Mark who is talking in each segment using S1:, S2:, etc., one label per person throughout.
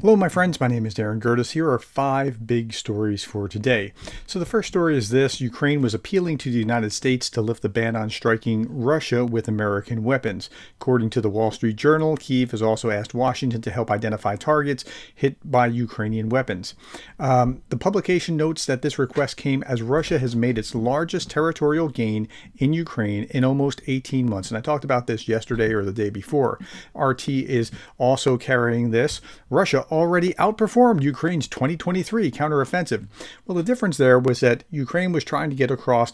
S1: Hello, my friends. My name is Darren Gerdes. Here are 5 big stories for today. So the first story is this. Ukraine was appealing to the United States to lift the ban on striking Russia with American weapons. According to the Wall Street Journal, Kyiv has also asked Washington to help identify targets hit by Ukrainian weapons. The publication notes that this request came as Russia has made its largest territorial gain in Ukraine in almost 18 months. And I talked about this yesterday or the day before. RT is also carrying this. Russia already outperformed Ukraine's 2023 counteroffensive. Well, the difference there was that Ukraine was trying to get across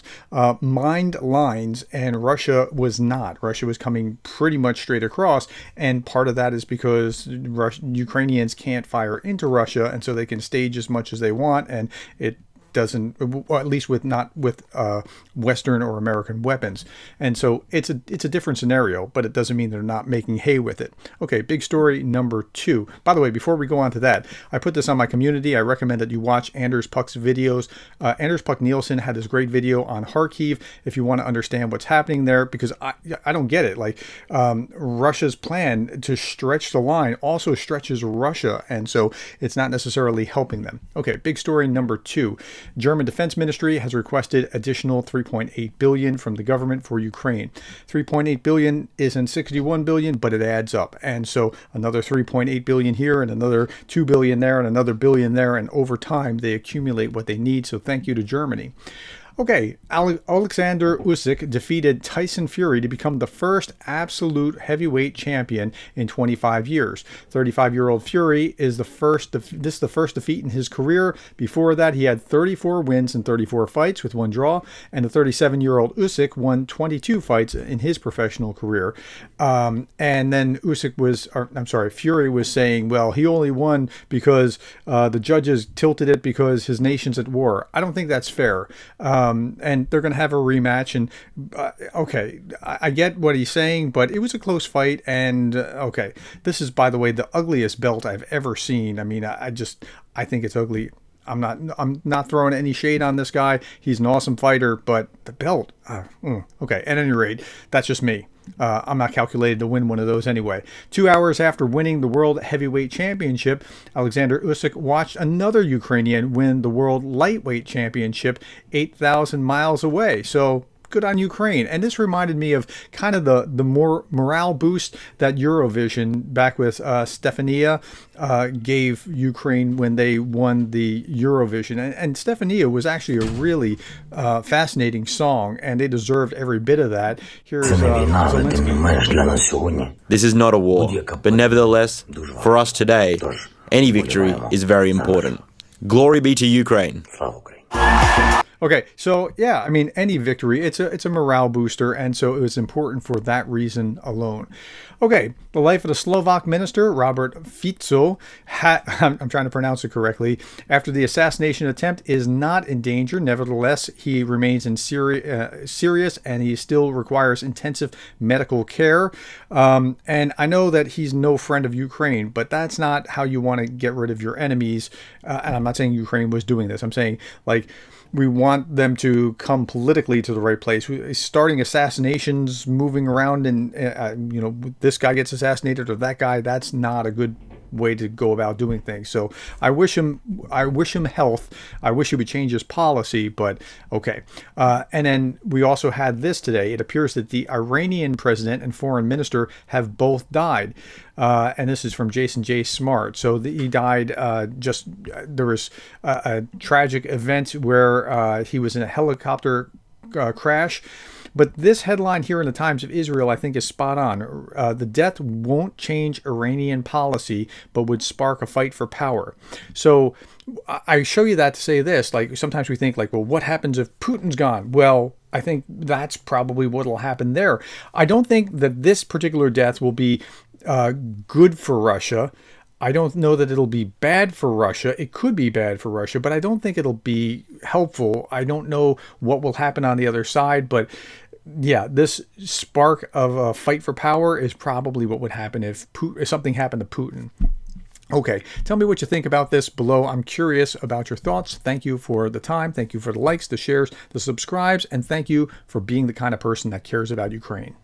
S1: mined lines and Russia was not. Russia was coming pretty much straight across, and part of that is because Ukrainians can't fire into Russia, and so they can stage as much as they want, and it doesn't, or at least not with Western or American weapons. And so it's a different scenario, but it doesn't mean they're not making hay with it. Okay, big story number 2. By the way, before we go on to that, I put this on my community. I recommend that you watch Anders Puck's videos. Anders Puck Nielsen had this great video on Kharkiv if you want to understand what's happening there, because I don't get it. Like Russia's plan to stretch the line also stretches Russia, and so it's not necessarily helping them. Okay, big story number 2. German Defense Ministry has requested additional $3.8 billion from the government for Ukraine. $3.8 billion isn't $61 billion, but it adds up. And so another $3.8 billion here and another $2 billion there and another billion there. And over time, they accumulate what they need. So thank you to Germany. Okay, Alexander Usyk defeated Tyson Fury to become the first absolute heavyweight champion in 25 years. 35-year-old Fury is the first defeat in his career. Before that, he had 34 wins in 34 fights with 1 draw, and the 37-year-old Usyk won 22 fights in his professional career. And then Fury was saying, well, he only won because the judges tilted it because his nation's at war. I don't think that's fair. And they're going to have a rematch. And okay, I get what he's saying, but it was a close fight. And okay, this is, by the way, the ugliest belt I've ever seen. I mean, I think it's ugly. I'm not throwing any shade on this guy. He's an awesome fighter, but the belt, okay. At any rate, that's just me. I'm not calculated to win one of those anyway. 2 hours after winning the World Heavyweight Championship, Alexander Usyk watched another Ukrainian win the World Lightweight Championship 8,000 miles away. So good on Ukraine. And this reminded me of kind of the more morale boost that Eurovision back with Stefania gave Ukraine when they won the Eurovision. And Stefania was actually a really fascinating song, and they deserved every bit of that. Here's Zelensky.
S2: This is not a war, but nevertheless, for us today, any victory is very important. Glory be to Ukraine.
S1: Okay, so yeah, I mean, any victory, it's a morale booster, and so it was important for that reason alone. Okay, the life of the Slovak minister, Robert Fico, I'm trying to pronounce it correctly, after the assassination attempt is not in danger. Nevertheless, he remains in serious, and he still requires intensive medical care. And I know that he's no friend of Ukraine, but that's not how you want to get rid of your enemies. And I'm not saying Ukraine was doing this. I'm saying, like, we want them to come politically to the right place. Starting assassinations, moving around, and this guy gets assassinated or that guy, that's not a good way to go about doing things. So I wish him health. I wish he would change his policy, but okay. And then we also had this today. It appears that the Iranian president and foreign minister have both died. And this is from Jason J. Smart. So he died there was a tragic event where he was in a helicopter crash. But this headline here in the Times of Israel, I think, is spot on. The death won't change Iranian policy, but would spark a fight for power. So I show you that to say this. Like, sometimes we think, like, well, what happens if Putin's gone? Well, I think that's probably what will happen there. I don't think that this particular death will be good for Russia. I don't know that it'll be bad for Russia. It could be bad for Russia, but I don't think it'll be helpful. I don't know what will happen on the other side, but yeah, this spark of a fight for power is probably what would happen if something happened to Putin. Okay, tell me what you think about this below. I'm curious about your thoughts. Thank you for the time. Thank you for the likes, the shares, the subscribes, and thank you for being the kind of person that cares about Ukraine.